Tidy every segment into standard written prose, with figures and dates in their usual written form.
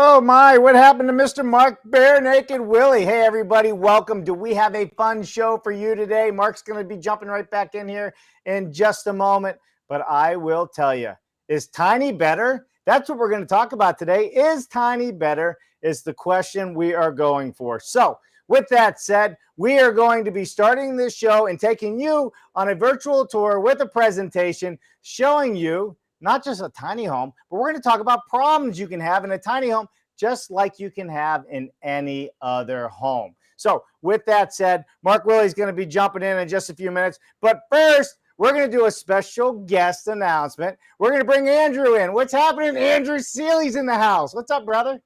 Oh my, what happened to Mr. Mark Bare Naked Willie? Hey everybody, welcome. Do we have a fun show for you today? Mark's going to be jumping right back in here in just a moment, but I will tell you, is tiny better? That's what we're going to talk about today. Is tiny better is the question we are going for. So with that said, we are going to be starting this show and taking you on a virtual tour with a presentation showing you not just a tiny home, but we're going to talk about problems you can have in a tiny home, just like you can have in any other home. So with that said, Mark Willie's going to be jumping in just a few minutes. But first, we're going to do a special guest announcement. We're going to bring Andrew in. What's happening? Andrew Seeley's in the house. What's up, brother?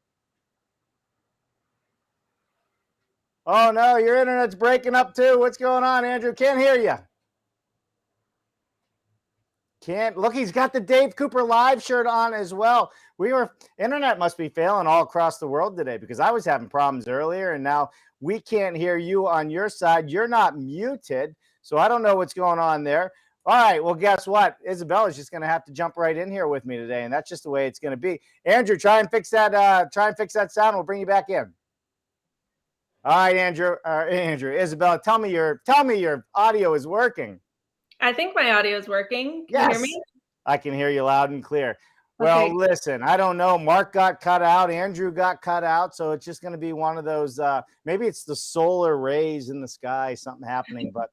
Oh, no, your internet's breaking up too. What's going on, Andrew? Can't hear you. Can't look, he's got the Dave Cooper live shirt on as well. Internet must be failing all across the world today because I was having problems earlier and now we can't hear you on your side. You're not muted, so I don't know what's going on there. All right, well, guess what? Isabelle is just going to have to jump right in here with me today, and that's just the way it's going to be. Andrew, try and fix that sound. We'll bring you back in. All right, Andrew, Isabelle, tell me your audio is working. I think my audio is working. Can you hear me? I can hear you loud and clear. Well, okay. Listen, I don't know. Mark got cut out. Andrew got cut out. So it's just going to be one of those, maybe it's the solar rays in the sky, something happening. But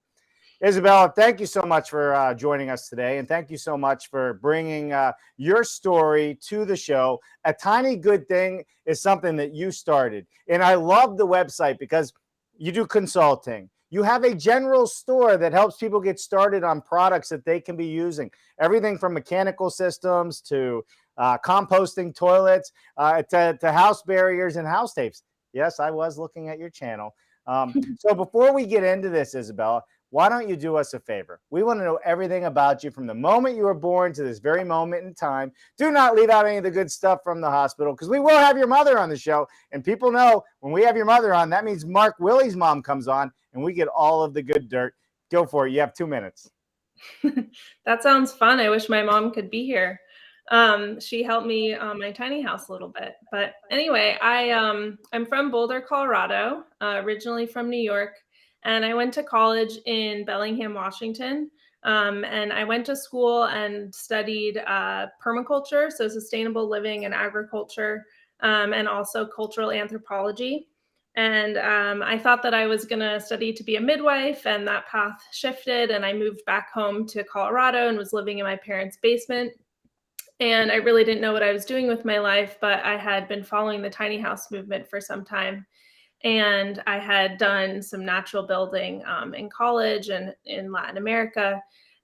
Isabelle, thank you so much for joining us today. And thank you so much for bringing your story to the show. A Tiny Good Thing is something that you started. And I love the website because you do consulting. You have a general store that helps people get started on products that they can be using. Everything from mechanical systems to composting toilets to house barriers and house tapes. Yes, I was looking at your channel. So before we get into this, Isabelle, why don't you do us a favor? We want to know everything about you from the moment you were born to this very moment in time. Do not leave out any of the good stuff from the hospital because we will have your mother on the show. And people know when we have your mother on, that means Mark Willie's mom comes on and we get all of the good dirt. Go for it. You have 2 minutes. That sounds fun. I wish my mom could be here. She helped me on my tiny house a little bit. But anyway, I'm from Boulder, Colorado, originally from New York. And I went to college in Bellingham, Washington. And I went to school and studied permaculture, so sustainable living and agriculture, and also cultural anthropology. And I thought that I was going to study to be a midwife, and that path shifted. And I moved back home to Colorado and was living in my parents' basement. And I really didn't know what I was doing with my life, but I had been following the tiny house movement for some time. And I had done some natural building in college and in Latin America.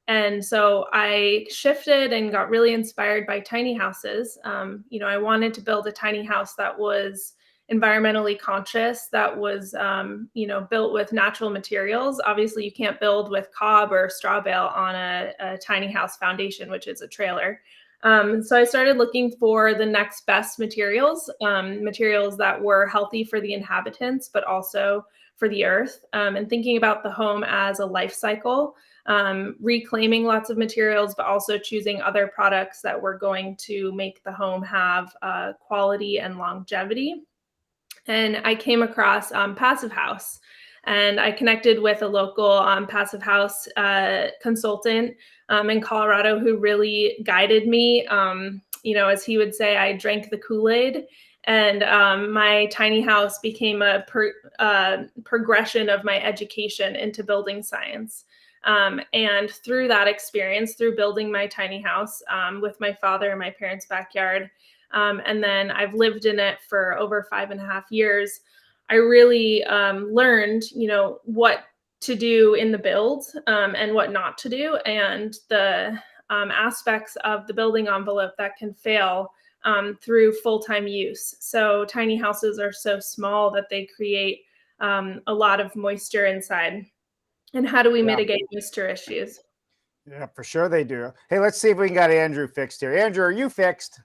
And so I shifted and got really inspired by tiny houses. I wanted to build a tiny house that was environmentally conscious, that was, built with natural materials. Obviously, you can't build with cob or straw bale on a tiny house foundation, which is a trailer. So I started looking for the next best materials, materials that were healthy for the inhabitants, but also for the earth, and thinking about the home as a life cycle, reclaiming lots of materials, but also choosing other products that were going to make the home have quality and longevity. And I came across Passive House. And I connected with a local Passive House consultant in Colorado who really guided me. As he would say, I drank the Kool-Aid, and my tiny house became a progression of my education into building science. And through that experience, through building my tiny house with my father in my parents' backyard, and then I've lived in it for over 5.5 years, I really learned, what to do in the build and what not to do, and the aspects of the building envelope that can fail through full-time use. So tiny houses are so small that they create a lot of moisture inside. And how do we mitigate moisture issues? Yeah, for sure they do. Hey, let's see if we can get Andrew fixed here. Andrew, are you fixed?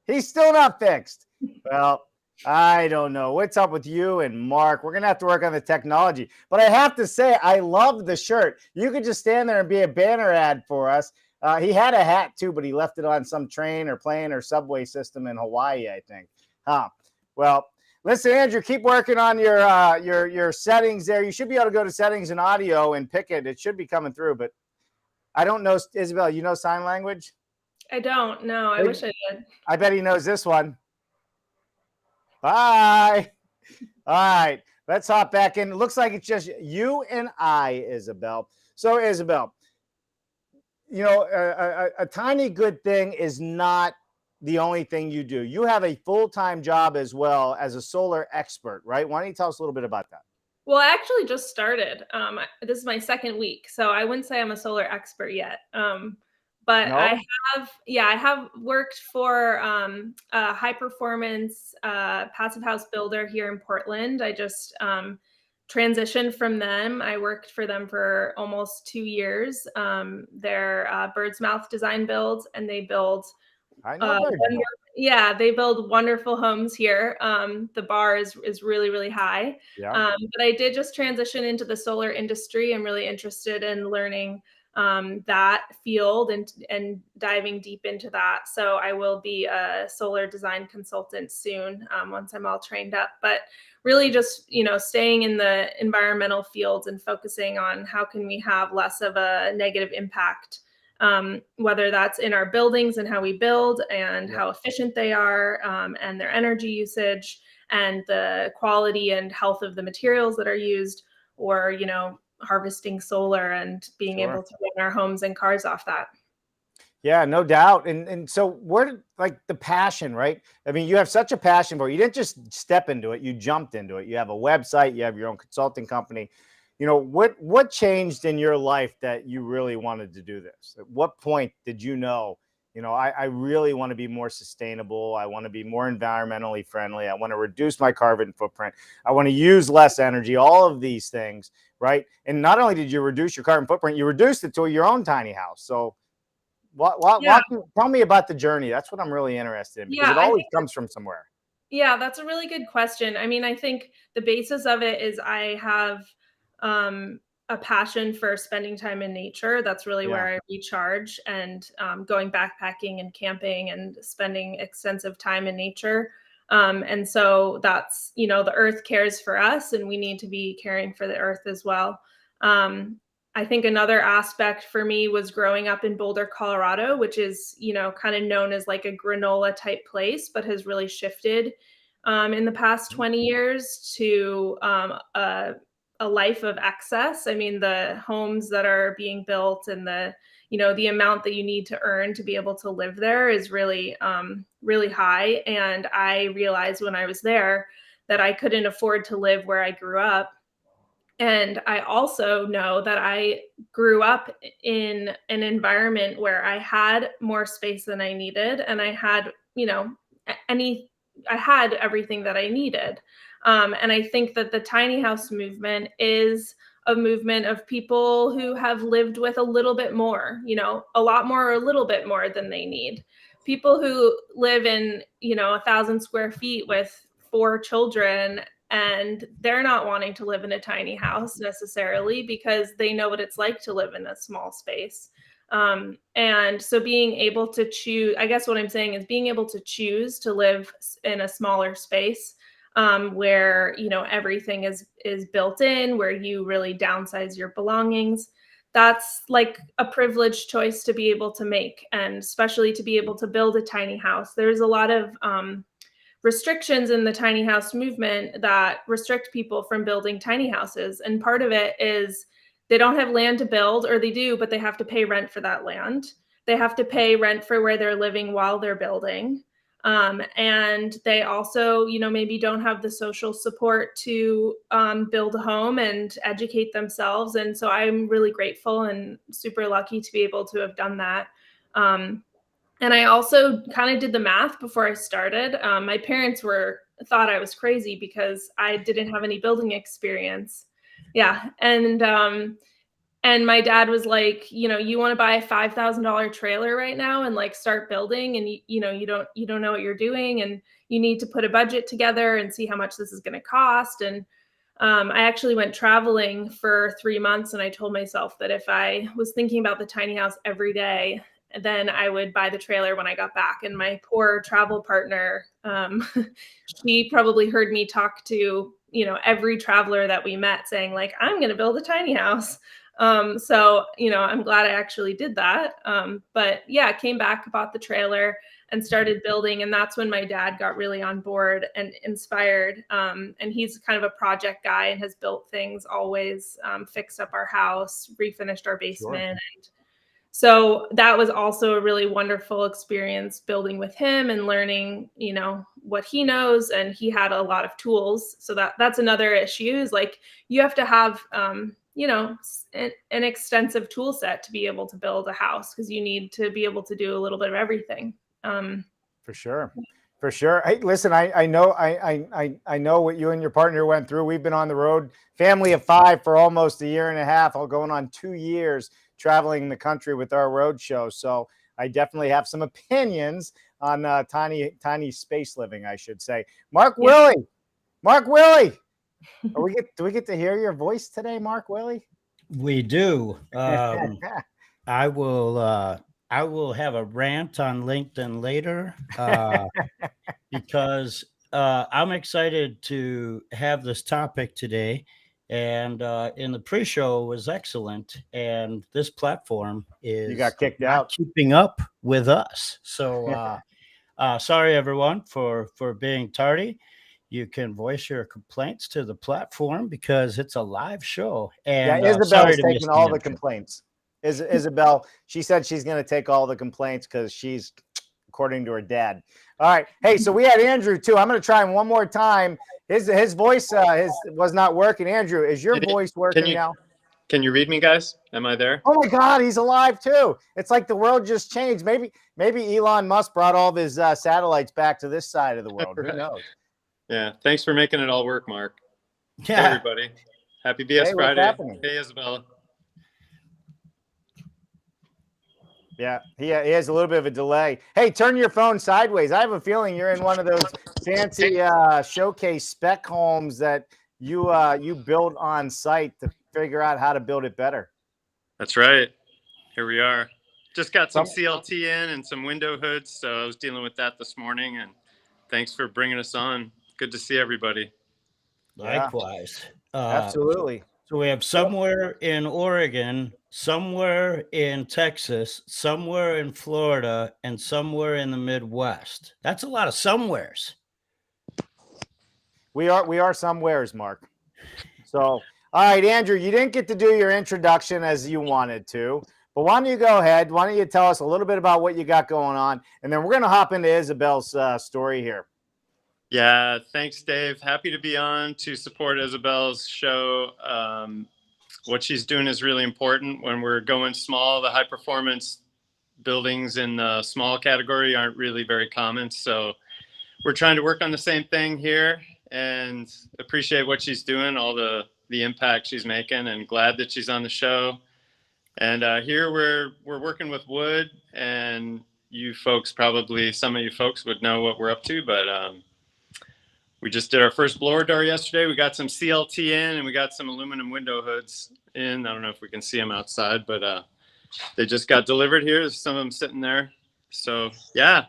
He's still not fixed. Well, I don't know. What's up with you and Mark? We're going to have to work on the technology. But I have to say, I love the shirt. You could just stand there and be a banner ad for us. He had a hat too, but he left it on some train or plane or subway system in Hawaii, I think. Huh. Well, listen, Andrew, keep working on your settings there. You should be able to go to settings and audio and pick it. It should be coming through, but I don't know, Isabel, you know sign language? I don't know. I wish I did. I bet he knows this one. Bye. All right, let's hop back in. It looks like it's just you and I, Isabel. So, Isabel, a tiny good thing is not the only thing you do. You have a full-time job as well as a solar expert, right? Why don't you tell us a little bit about that? Well, I actually just started. This is my second week, so I wouldn't say I'm a solar expert yet. But No? I have worked for a high performance passive house builder here in Portland. I just transitioned from them. I worked for them for almost 2 years. They're Bird's Mouth Design Builds, and they build I know Bird's Mouth. they build wonderful homes here. The bar is really, really high. Yeah. But I did just transition into the solar industry. I'm really interested in learning that field and diving deep into that. So I will be a solar design consultant soon once I'm all trained up. But really just, staying in the environmental fields and focusing on how can we have less of a negative impact, whether that's in our buildings and how we build and how efficient they are, and their energy usage and the quality and health of the materials that are used, or, harvesting solar and being able to run our homes and cars off that. Yeah, no doubt. And so where did like the passion, right? I mean, you have such a passion for it. You didn't just step into it, you jumped into it. You have a website, you have your own consulting company. What changed in your life that you really wanted to do this? At what point did you know, I really want to be more sustainable. I want to be more environmentally friendly. I want to reduce my carbon footprint. I want to use less energy, all of these things, right? And not only did you reduce your carbon footprint, you reduced it to your own tiny house. So tell me about the journey. That's what I'm really interested in, because Yeah, it I always think comes from somewhere. Yeah, that's a really good question. I mean, I think the basis of it is I have a passion for spending time in nature. That's really Yeah, where I recharge, and going backpacking and camping and spending extensive time in nature. And so that's, the earth cares for us, and we need to be caring for the earth as well. Um, I think another aspect for me was growing up in Boulder, Colorado, which is, kind of known as like a granola type place, but has really shifted in the past 20 years to a life of excess. I mean, the homes that are being built and the amount that you need to earn to be able to live there is really, really high. And I realized when I was there that I couldn't afford to live where I grew up. And I also know that I grew up in an environment where I had more space than I needed, and I had, any I had everything that I needed. And I think that the tiny house movement is a movement of people who have lived with a little bit more, a lot more or a little bit more than they need. People who live in, 1,000 square feet with 4 children, and they're not wanting to live in a tiny house necessarily because they know what it's like to live in a small space. And so being able to choose, I guess what I'm saying is being able to choose to live in a smaller space, where, everything is built in, where you really downsize your belongings. That's like a privileged choice to be able to make, and especially to be able to build a tiny house. There's a lot of restrictions in the tiny house movement that restrict people from building tiny houses. And part of it is they don't have land to build, or they do, but they have to pay rent for that land. They have to pay rent for where they're living while they're building. And they also, maybe don't have the social support to build a home and educate themselves. And so I'm really grateful and super lucky to be able to have done that. And I also kind of did the math before I started. My parents thought I was crazy because I didn't have any building experience. Yeah. And my dad was like, you want to buy a $5,000 trailer right now and like start building, and you don't know what you're doing, and you need to put a budget together and see how much this is going to cost. And I actually went traveling for 3 months, and I told myself that if I was thinking about the tiny house every day then I would buy the trailer when I got back. And my poor travel partner, she probably heard me talk to, every traveler that we met saying like, I'm going to build a tiny house. So, I'm glad I actually did that. But yeah, came back, bought the trailer and started building. And that's when my dad got really on board and inspired. And he's kind of a project guy and has built things always, fixed up our house, refinished our basement. Sure. And so that was also a really wonderful experience building with him and learning, what he knows. And he had a lot of tools. So that's another issue is like, you have to have, an extensive tool set to be able to build a house because you need to be able to do a little bit of everything. For sure. For sure. Hey, listen, I know what you and your partner went through. We've been on the road, family of 5 for almost a year and a half, all going on 2 years traveling the country with our road show. So I definitely have some opinions on tiny space living, I should say. Mark Willie. Do we get to hear your voice today, Mark Willie? We do. I will have a rant on LinkedIn later because I'm excited to have this topic today. And in the pre-show was excellent, and this platform is you got kicked out keeping up with us. So sorry everyone for being tardy. You can voice your complaints to the platform because it's a live show. And Isabelle is taking all the complaints. Isabelle, she said she's going to take all the complaints because she's according to her dad. All right. Hey, so we had Andrew too. I'm going to try him one more time. His voice was not working. Andrew, is your voice working now? Can you read me, guys? Am I there? Oh my God, he's alive too. It's like the world just changed. Maybe Elon Musk brought all of his satellites back to this side of the world. Who knows? Yeah. Thanks for making it all work, Mark. Yeah. Hey, everybody. Happy BS Friday. Hey, Isabelle. Yeah, he has a little bit of a delay. Hey, turn your phone sideways. I have a feeling you're in one of those fancy showcase spec homes that you build on site to figure out how to build it better. That's right. Here we are. Just got some CLT in and some window hoods, so I was dealing with that this morning. And thanks for bringing us on. Good to see everybody. Likewise. Absolutely. So we have somewhere in Oregon, somewhere in Texas, somewhere in Florida, and somewhere in the Midwest. That's a lot of somewheres. We are somewheres, Mark. So, all right, Andrew, you didn't get to do your introduction as you wanted to, but why don't you go ahead? Why don't you tell us a little bit about what you got going on, and then we're going to hop into Isabelle's story here. Yeah, thanks, Dave. Happy to be on to support Isabelle's show. What she's doing is really important. When we're going small, the high performance buildings in the small category aren't really very common. So we're trying to work on the same thing here and appreciate what she's doing, all the impact she's making, and glad that she's on the show. And here we're working with wood, and you folks, probably some of you folks would know what we're up to, but we just did our first blower door yesterday. We got some CLT in and we got some aluminum window hoods in. I don't know if we can see them outside, but they just got delivered here. There's some of them sitting there. So yeah,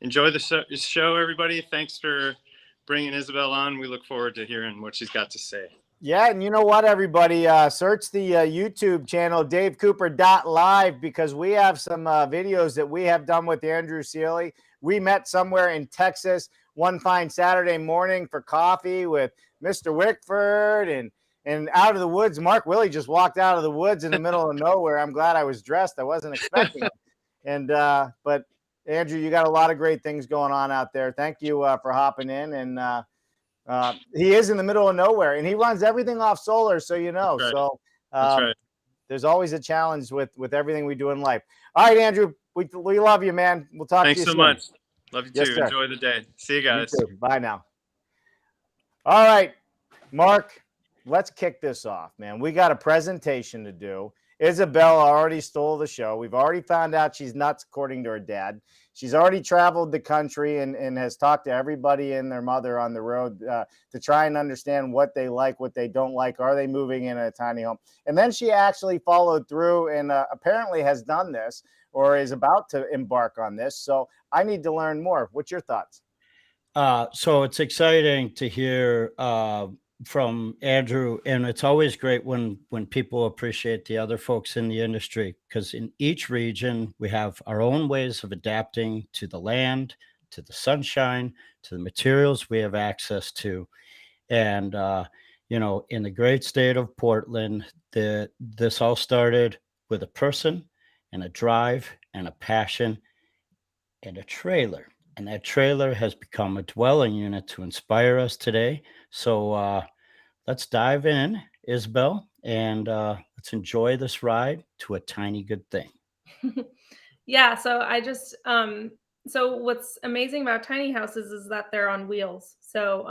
enjoy the show, everybody. Thanks for bringing Isabelle on. We look forward to hearing what she's got to say. Yeah, and you know what, everybody? Search the YouTube channel, davecooper.live, because we have some videos that we have done with Andrew Seeley. We met somewhere in Texas one fine Saturday morning for coffee with Mr. Wickford, and out of the woods, Mark Willie just walked out of the woods in the middle of nowhere. I'm glad I was dressed. I wasn't expecting it. And but Andrew, you got a lot of great things going on out there. Thank you for hopping in. And he is in the middle of nowhere, and he runs everything off solar, so you know. That's right. So That's right. There's always a challenge with everything we do in life. All right, Andrew, we love you, man. We'll talk to you soon. Thanks so much. Love you Yes, too. sir. Enjoy the day. See you guys. You too. Bye now. All right, Mark, let's kick this off, man. We got a presentation to do. Isabelle already stole the show. We've already found out she's nuts, according to her dad. She's already traveled the country and has talked to everybody and their mother on the road to try and understand what they like, what they don't like. Are they moving in a tiny home? And then she actually followed through and apparently has done this, or is about to embark on this. So I need to learn more. What's your thoughts? So it's exciting to hear from Andrew, and it's always great when people appreciate the other folks in the industry, because in each region we have our own ways of adapting to the land, to the sunshine, to the materials we have access to. And in the great state of Portland, this all started with a person and a drive and a passion and a trailer. And that trailer has become a dwelling unit to inspire us today. So let's dive in, Isabelle, and let's enjoy this ride to a tiny good thing. Yeah, so so what's amazing about tiny houses is that they're on wheels. So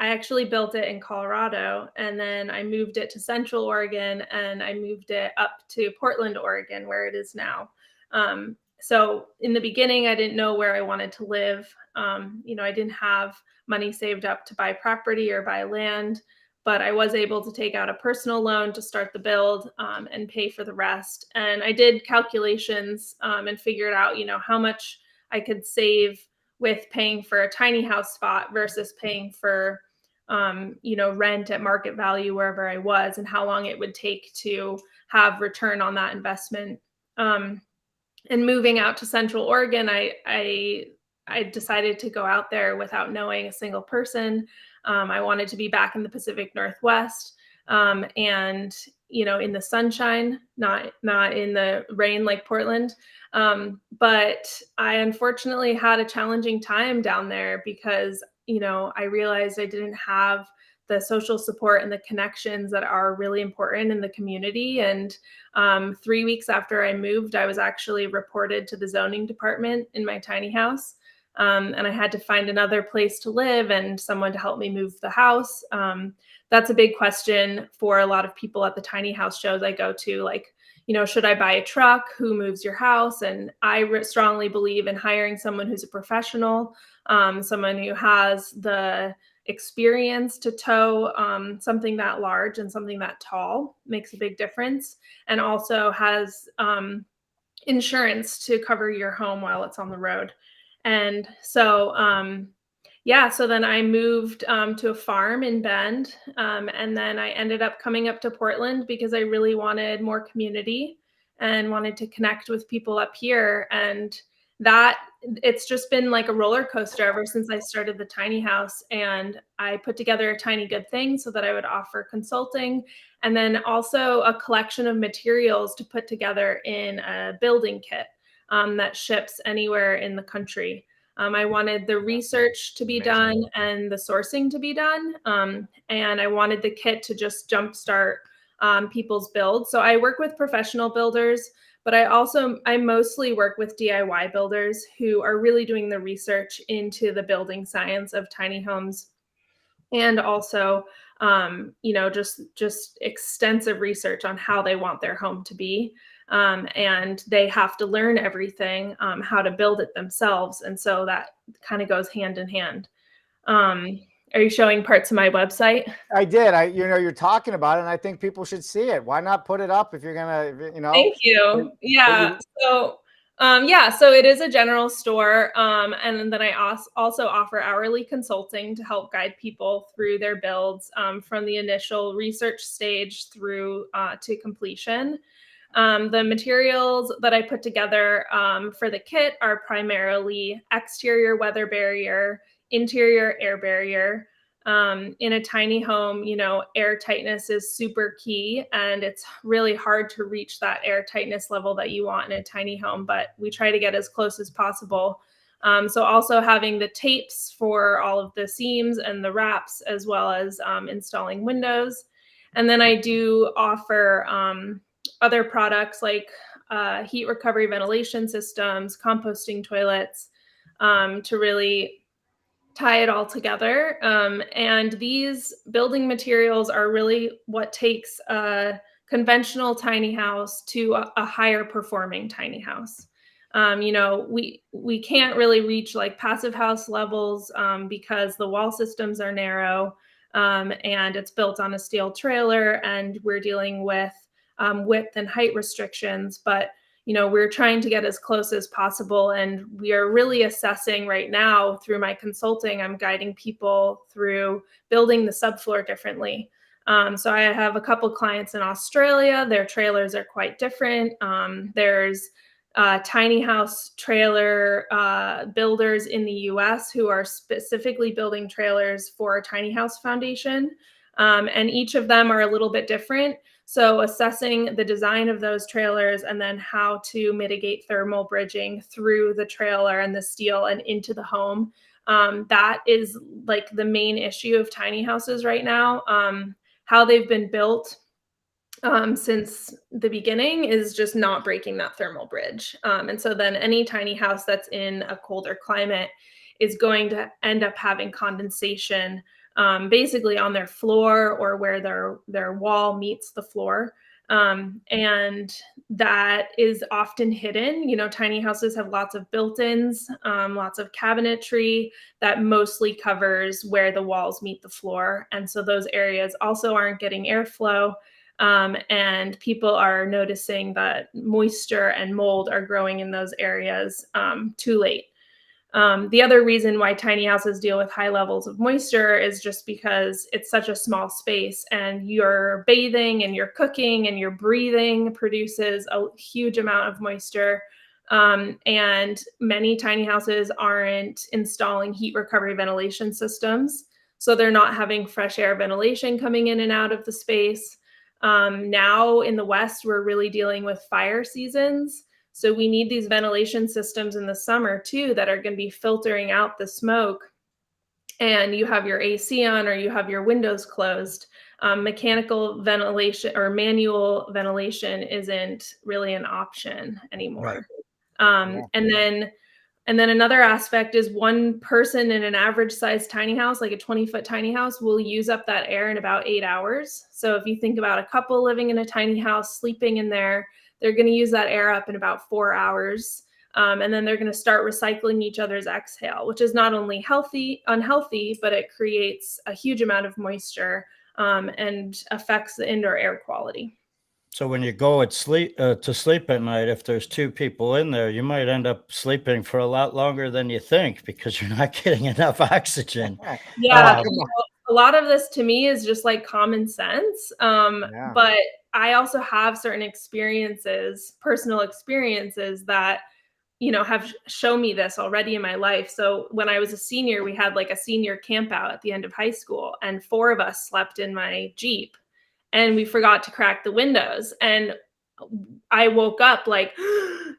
I actually built it in Colorado, and then I moved it to Central Oregon, and I moved it up to Portland, Oregon, where it is now. So in the beginning, I didn't know where I wanted to live. I didn't have money saved up to buy property or buy land, but I was able to take out a personal loan to start the build and pay for the rest. And I did calculations and figured out, how much I could save with paying for a tiny house spot versus paying for, rent at market value wherever I was, and how long it would take to have return on that investment. And moving out to Central Oregon, I decided to go out there without knowing a single person. I wanted to be back in the Pacific Northwest, and in the sunshine, not in the rain like Portland. But I unfortunately had a challenging time down there because I realized I didn't have the social support and the connections that are really important in the community. And 3 weeks after I moved, I was actually reported to the zoning department in my tiny house. And I had to find another place to live and someone to help me move the house. That's a big question for a lot of people at the tiny house shows I go to, like, should I buy a truck? Who moves your house? And I strongly believe in hiring someone who's a professional, someone who has the experience to tow something that large and something that tall. Makes a big difference, and also has insurance to cover your home while it's on the road. And so so then I moved to a farm in Bend, and then I ended up coming up to Portland because I really wanted more community and wanted to connect with people up here. And that it's just been like a roller coaster ever since I started the tiny house. And I put together a tiny good thing so that I would offer consulting, and then also a collection of materials to put together in a building kit that ships anywhere in the country. I wanted the research to be done and the sourcing to be done. And I wanted the kit to just jumpstart people's builds. So I work with professional builders, but I mostly work with DIY builders who are really doing the research into the building science of tiny homes, and also, just extensive research on how they want their home to be. And they have to learn everything, how to build it themselves. And so that kind of goes hand in hand. Are you showing parts of my website? I did. You're talking about it, and I think people should see it. Why not put it up if you're gonna, Thank you. Yeah. So it is a general store. And then I also offer hourly consulting to help guide people through their builds from the initial research stage through to completion. The materials that I put together for the kit are primarily exterior weather barrier, interior air barrier. In a tiny home, air tightness is super key, and it's really hard to reach that air tightness level that you want in a tiny home, but we try to get as close as possible. So also having the tapes for all of the seams and the wraps, as well as installing windows. And then I do offer other products like heat recovery ventilation systems, composting toilets, to really tie it all together. And these building materials are really what takes a conventional tiny house to a higher performing tiny house. We can't really reach like passive house levels because the wall systems are narrow, and it's built on a steel trailer, and we're dealing with width and height restrictions. But we're trying to get as close as possible. And we are really assessing right now through my consulting, I'm guiding people through building the subfloor differently. So I have a couple clients in Australia. Their trailers are quite different. There's tiny house trailer builders in the US who are specifically building trailers for a tiny house foundation. And each of them are a little bit different. So assessing the design of those trailers and then how to mitigate thermal bridging through the trailer and the steel and into the home. That is like the main issue of tiny houses right now. How they've been built since the beginning is just not breaking that thermal bridge. And so then any tiny house that's in a colder climate is going to end up having condensation basically on their floor or where their wall meets the floor. And that is often hidden. Tiny houses have lots of built-ins, lots of cabinetry that mostly covers where the walls meet the floor. And so those areas also aren't getting airflow. And people are noticing that moisture and mold are growing in those areas too late. The other reason why tiny houses deal with high levels of moisture is just because it's such a small space, and your bathing and your cooking and your breathing produces a huge amount of moisture. And many tiny houses aren't installing heat recovery ventilation systems. So they're not having fresh air ventilation coming in and out of the space. Now in the West, we're really dealing with fire seasons. So we need these ventilation systems in the summer too that are going to be filtering out the smoke. And you have your AC on or you have your windows closed. Mechanical ventilation or manual ventilation isn't really an option anymore. Right. And then another aspect is one person in an average size tiny house, like a 20-foot tiny house, will use up that air in about 8 hours. So if you think about a couple living in a tiny house, sleeping in there, they're going to use that air up in about 4 hours. And then they're going to start recycling each other's exhale, which is not only unhealthy, but it creates a huge amount of moisture and affects the indoor air quality. So when you go to sleep at night, if there's two people in there, you might end up sleeping for a lot longer than you think because you're not getting enough oxygen. Yeah, a lot of this to me is just like common sense. But I also have certain experiences, personal experiences that, have shown me this already in my life. So when I was a senior, we had like a senior camp out at the end of high school, and 4 of us slept in my Jeep. And we forgot to crack the windows. And I woke up like,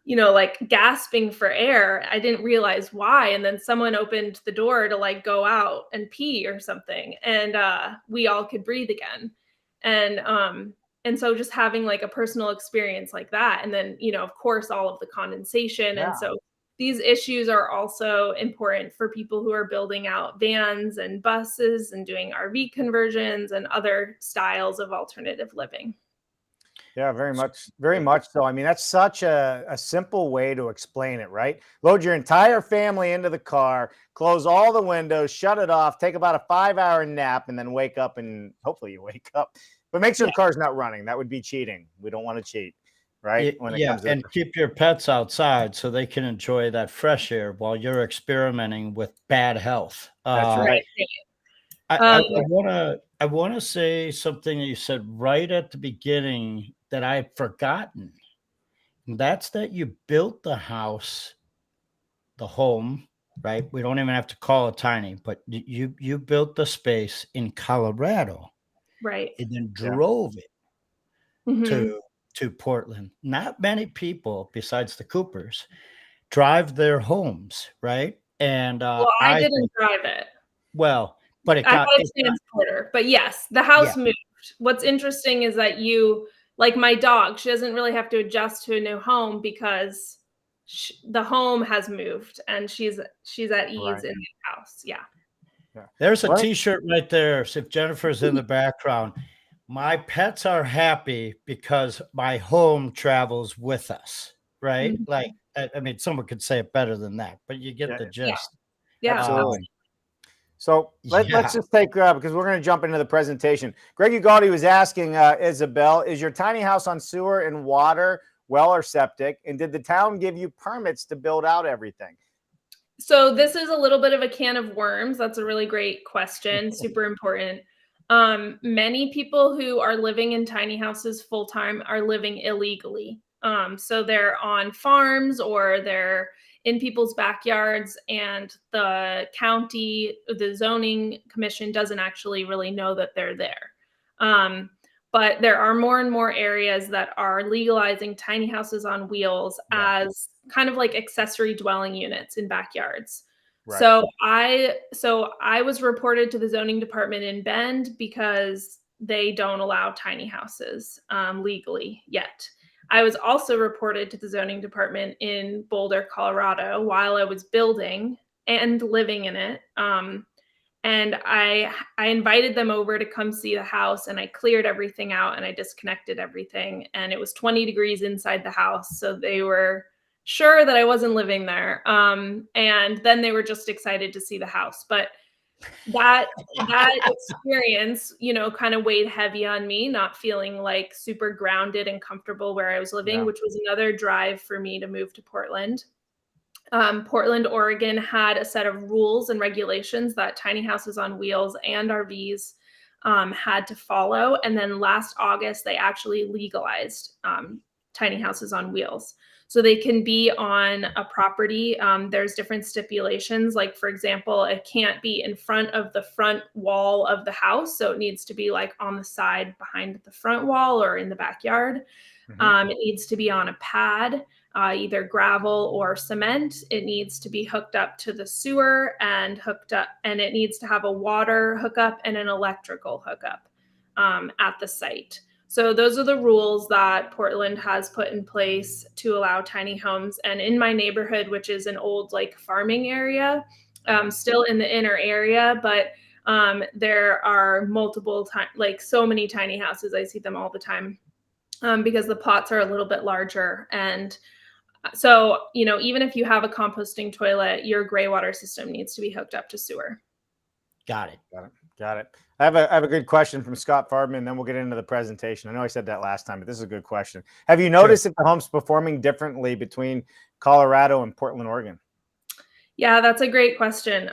like gasping for air. I didn't realize why. And then someone opened the door to like go out and pee or something. And we all could breathe again. And so just having like a personal experience like that. And then, of course, all of the condensation. Yeah. And so these issues are also important for people who are building out vans and buses and doing RV conversions and other styles of alternative living. Yeah, very much so. I mean, that's such a simple way to explain it, right? Load your entire family into the car, close all the windows, shut it off, take about a 5-hour nap, and then wake up, and hopefully you wake up. But make sure the car's not running. That would be cheating. We don't want to cheat. Right. And keep your pets outside so they can enjoy that fresh air while you're experimenting with bad health. That's right. I want to say something that you said right at the beginning that I've forgotten. And that's that you built the house, the home, right? We don't even have to call it tiny, but you built the space in Colorado, right? And then drove it to Portland. Not many people besides the Coopers drive their homes, right? And I didn't drive it. Well, but I got a transporter. But yes, the house moved. What's interesting is that like my dog, she doesn't really have to adjust to a new home because the home has moved and she's at ease in the house. Yeah. There's a t-shirt right there. So if Jennifer's in the background, my pets are happy because my home travels with us, right? Mm-hmm. Like, I mean, someone could say it better than that, but you get the gist. Yeah. Absolutely. So let's just take because we're going to jump into the presentation. Greg Ugaldi was asking Isabelle, is your tiny house on sewer and water? well or septic? And did the town give you permits to build out everything? So this is a little bit of a can of worms. That's a really great question. Super important. Many people who are living in tiny houses full time are living illegally. So they're on farms or they're in people's backyards, and the county, the zoning commission doesn't actually really know that they're there. But there are more and more areas that are legalizing tiny houses on wheels as kind of like accessory dwelling units in backyards. Right. So I was reported to the zoning department in Bend because they don't allow tiny houses legally yet. I was also reported to the zoning department in Boulder, Colorado, while I was building and living in it. And I invited them over to come see the house, and I cleared everything out and I disconnected everything. And it was 20 degrees inside the house. So they were sure that I wasn't living there. And then they were just excited to see the house. But that experience, you know, kind of weighed heavy on me, not feeling like super grounded and comfortable where I was living, which was another drive for me to move to Portland. Portland, Oregon had a set of rules and regulations that tiny houses on wheels and RVs had to follow. And then last August, they actually legalized tiny houses on wheels. So they can be on a property. There's different stipulations. Like, for example, it can't be in front of the front wall of the house. So it needs to be like on the side behind the front wall or in the backyard. It needs to be on a pad, either gravel or cement. It needs to be hooked up to the sewer and it needs to have a water hookup and an electrical hookup at the site. So those are the rules that Portland has put in place to allow tiny homes. And in my neighborhood, which is an old like farming area, still in the inner area, but there are multiple like so many tiny houses. I see them all the time because the plots are a little bit larger. And so, you know, even if you have a composting toilet, your gray water system needs to be hooked up to sewer. Got it. I have a good question from Scott Farbman, then we'll get into the presentation. I know I said that last time, but this is a good question. Have you noticed that the home's performing differently between Colorado and Portland, Oregon? Yeah, that's a great question.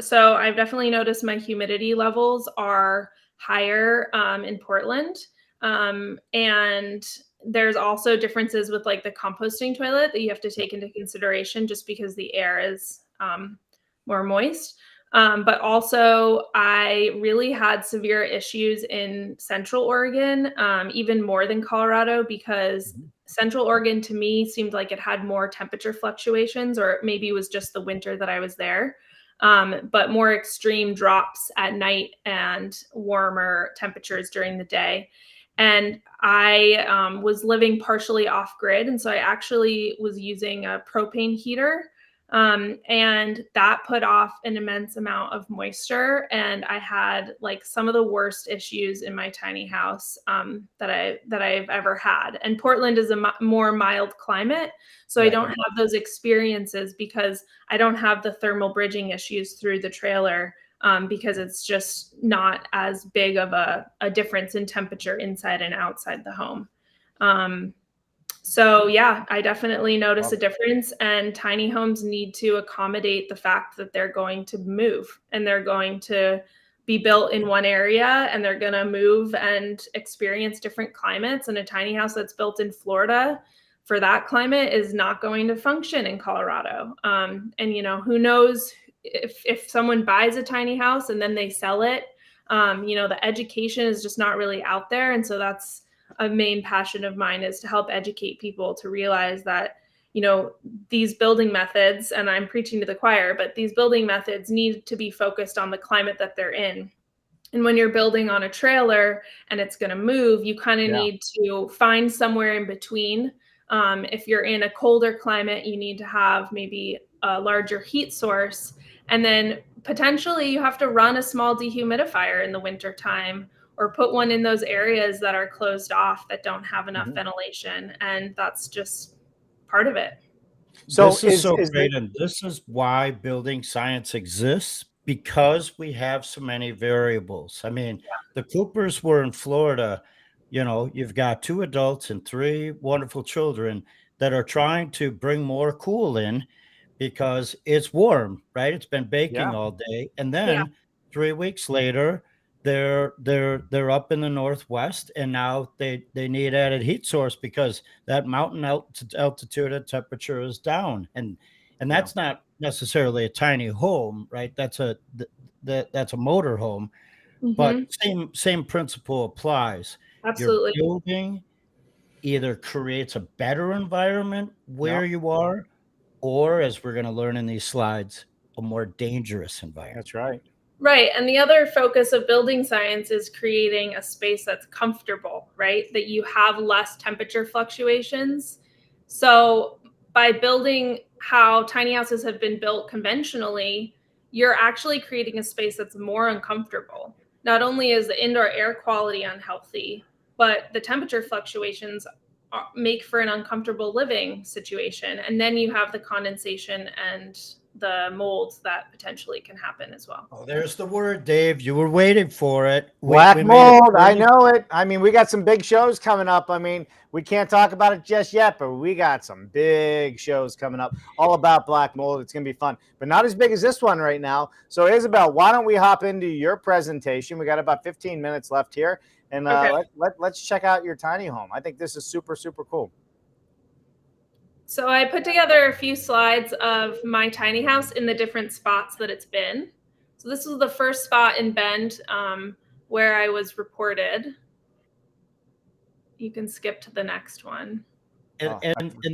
So I've definitely noticed my humidity levels are higher in Portland. And there's also differences with like the composting toilet that you have to take into consideration just because the air is more moist. But also I really had severe issues in Central Oregon, even more than Colorado, because Central Oregon to me seemed like it had more temperature fluctuations, or maybe it was just the winter that I was there. But more extreme drops at night and warmer temperatures during the day. And I was living partially off grid. And so I actually was using a propane heater. And that put off an immense amount of moisture. And I had like some of the worst issues in my tiny house that I've ever had. And Portland is a more mild climate. So I don't have those experiences because I don't have the thermal bridging issues through the trailer. Because it's just not as big of a difference in temperature inside and outside the home. So yeah, I definitely notice a difference, and tiny homes need to accommodate the fact that they're going to move and they're going to be built in one area and they're going to move and experience different climates. And a tiny house that's built in Florida for that climate is not going to function in Colorado. And you know, who knows if someone buys a tiny house and then they sell it, you know, the education is just not really out there. And so that's a main passion of mine, is to help educate people to realize that, you know, these building methods, and I'm preaching to the choir, but these building methods need to be focused on the climate that they're in. And when you're building on a trailer and it's going to move, you kind of need to find somewhere in between. If you're in a colder climate, you need to have maybe a larger heat source. And then potentially you have to run a small dehumidifier in the winter time, or put one in those areas that are closed off that don't have enough ventilation. And that's just part of it. So this is so great. And this is why building science exists, because we have so many variables. I mean, the Coopers were in Florida, You know, you've got 2 adults and 3 wonderful children that are trying to bring more cool in because it's warm, right? It's been baking Yeah. all day, and Yeah. then 3 weeks later, they're up in the Northwest, and now they need added heat source because that mountain altitude and temperature is down, and Yeah. that's not necessarily a tiny home, right? That's a motor home, but Hmm. same principle applies. Your Absolutely. building either creates a better environment Yeah. where you are, or as we're going to learn in these slides, a more dangerous environment. That's right. Right. And the other focus of building science is creating a space that's comfortable, right? That you have less temperature fluctuations. So by building how tiny houses have been built conventionally, you're actually creating a space that's more uncomfortable. Not only is the indoor air quality unhealthy, but the temperature fluctuations make for an uncomfortable living situation. And then you have the condensation and the molds that potentially can happen as well. Oh, there's the word, Dave. You were waiting for it. Black We made it mold. I pretty- know it. I mean, we got some big shows coming up. I mean, we can't talk about it just yet, but we got some big shows coming up all about black mold. It's going to be fun, but not as big as this one right now. So, Isabelle, why don't we hop into your presentation? We got about 15 minutes left here, and Okay. let's check out your tiny home. I think this is super, super cool. So I put together a few slides of my tiny house in the different spots that it's been. So this was the first spot in Bend where I was reported. You can skip to the next one. And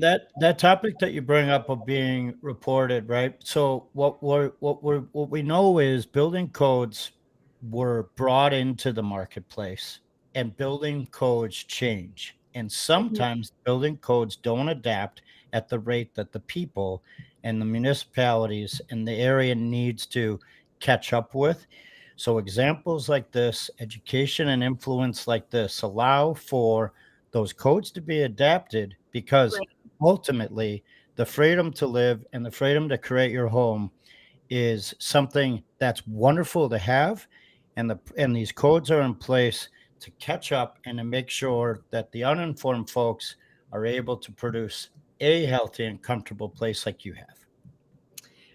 that topic that you bring up of being reported, right? So what we know is building codes were brought into the marketplace, and building codes change, and sometimes building codes don't adapt at the rate that the people and the municipalities and the area needs to catch up with. So examples like this, education and influence like this, allow for those codes to be adapted, because Right. ultimately the freedom to live and the freedom to create your home is something that's wonderful to have, and these codes are in place to catch up and to make sure that the uninformed folks are able to produce a healthy and comfortable place like you have.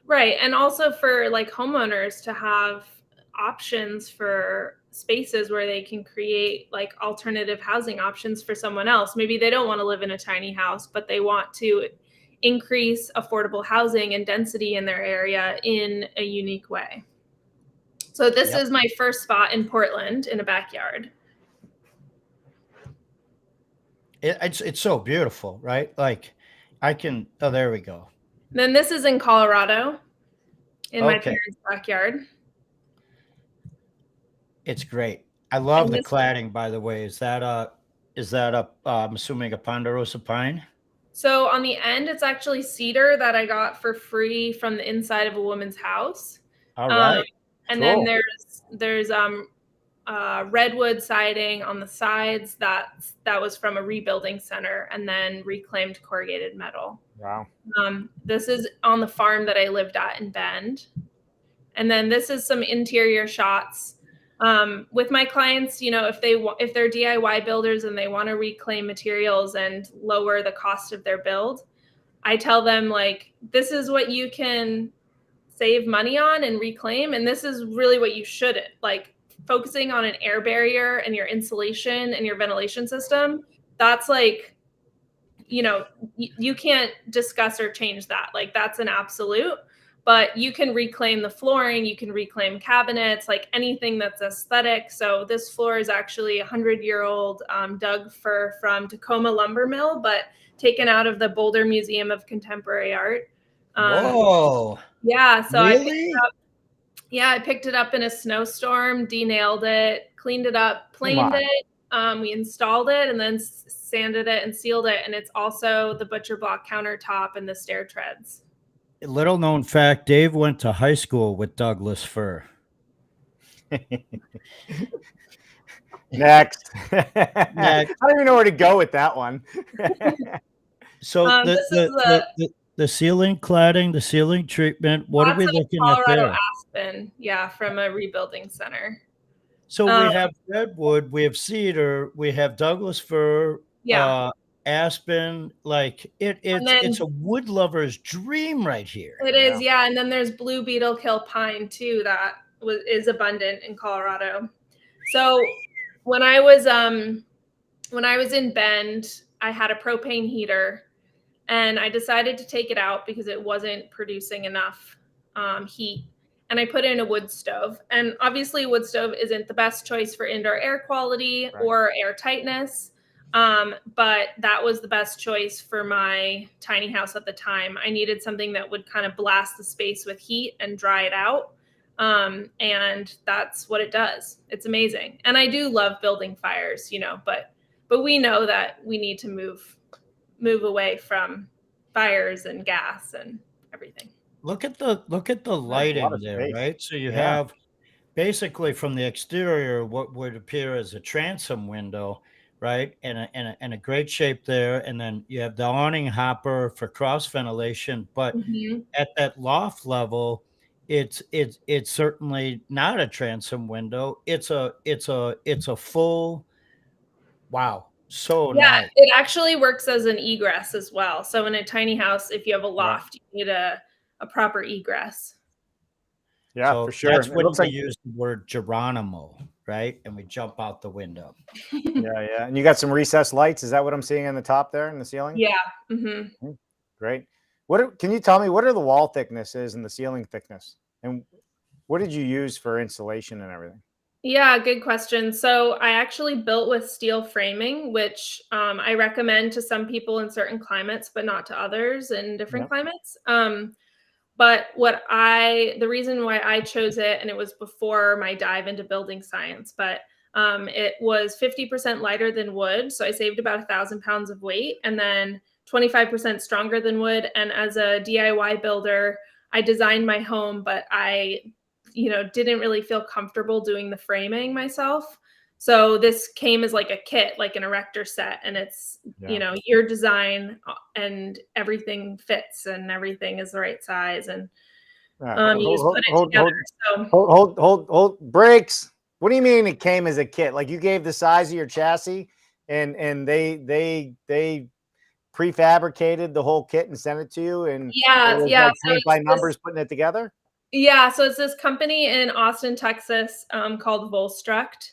Right. And also for like homeowners to have options for spaces where they can create like alternative housing options for someone else. Maybe they don't want to live in a tiny house, but they want to increase affordable housing and density in their area in a unique way. So this is my first spot in Portland in a backyard. It's so beautiful, right? Like I can, oh, there we go. Then this is in Colorado in my Okay. parents' backyard. It's great. I love And the this- cladding, by the way. Is that I'm assuming a ponderosa pine? So on the end, it's actually cedar that I got for free from the inside of a woman's house. All right. And Cool. then there's redwood siding on the sides that was from a rebuilding center, and then reclaimed corrugated metal. Wow. This is on the farm that I lived at in Bend. And then this is some interior shots. With my clients, you know, if they're DIY builders and they want to reclaim materials and lower the cost of their build, I tell them like, this is what you can save money on and reclaim, and this is really what you shouldn't. Like focusing on an air barrier and your insulation and your ventilation system, that's like, you know, you can't discuss or change that. Like that's an absolute. But you can reclaim the flooring, you can reclaim cabinets, like anything that's aesthetic. So this floor is actually 100-year-old dug fir from Tacoma Lumber Mill, but taken out of the Boulder Museum of Contemporary Art. Whoa. Yeah, so Really? I picked it up in a snowstorm, denailed it, cleaned it up, planed it. We installed it and then sanded it and sealed it. And it's also the butcher block countertop and the stair treads. Little known fact, Dave went to high school with Douglas fir. Next. I don't even know where to go with that one. So the ceiling cladding, the ceiling treatment, what are we looking at Colorado there? Aspen, yeah, from a rebuilding center. So we have redwood, we have cedar, we have Douglas fir, Yeah. aspen. Like it's a wood lover's dream right here. It is, yeah. And then there's blue beetle kill pine too that is abundant in Colorado. So when I was in Bend, I had a propane heater, and I decided to take it out because it wasn't producing enough heat. And I put in a wood stove. And obviously, wood stove isn't the best choice for indoor air quality or air tightness. But that was the best choice for my tiny house at the time. I needed something that would kind of blast the space with heat and dry it out. And that's what it does. It's amazing. And I do love building fires, but we know that we need to move away from fires and gas and everything. Look at the lighting there, right? So you have basically from the exterior what would appear as a transom window, right? And a great shape there. And then you have the awning hopper for cross ventilation. But at that loft level, it's certainly not a transom window. It's a full, wow. So nice. It actually works as an egress as well. So in a tiny house, if you have a loft, you need a proper egress. Yeah, so for sure. That's it when looks we like use the word Geronimo, right? And we jump out the window. yeah. And you got some recessed lights. Is that what I'm seeing on the top there in the ceiling? Yeah. Great. Can you tell me what are the wall thicknesses and the ceiling thickness? And what did you use for insulation and everything? Yeah, good question. So I actually built with steel framing, which I recommend to some people in certain climates, but not to others in different climates. But the reason why I chose it, and it was before my dive into building science, but it was 50% lighter than wood. So I saved about 1,000 pounds of weight, and then 25% stronger than wood. And as a DIY builder, I designed my home, but I didn't really feel comfortable doing the framing myself. So this came as like a kit, like an erector set, and it's, your design and everything fits and everything is the right size. And you just put it together. Hold brakes. What do you mean it came as a kit? Like you gave the size of your chassis and they prefabricated the whole kit and sent it to you? And like paint by numbers putting it together? Yeah, so it's this company in Austin, Texas, called Volstruct,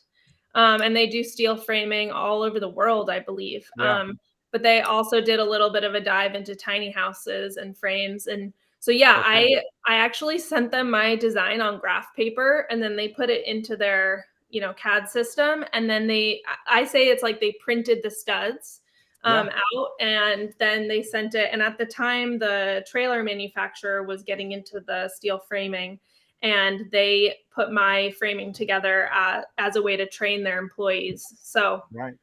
and they do steel framing all over the world, I believe. But they also did a little bit of a dive into tiny houses and frames, and so I actually sent them my design on graph paper, and then they put it into their CAD system, and then I say it's like they printed the studs out, and then they sent it. And at the time, the trailer manufacturer was getting into the steel framing, and they put my framing together as a way to train their employees. So it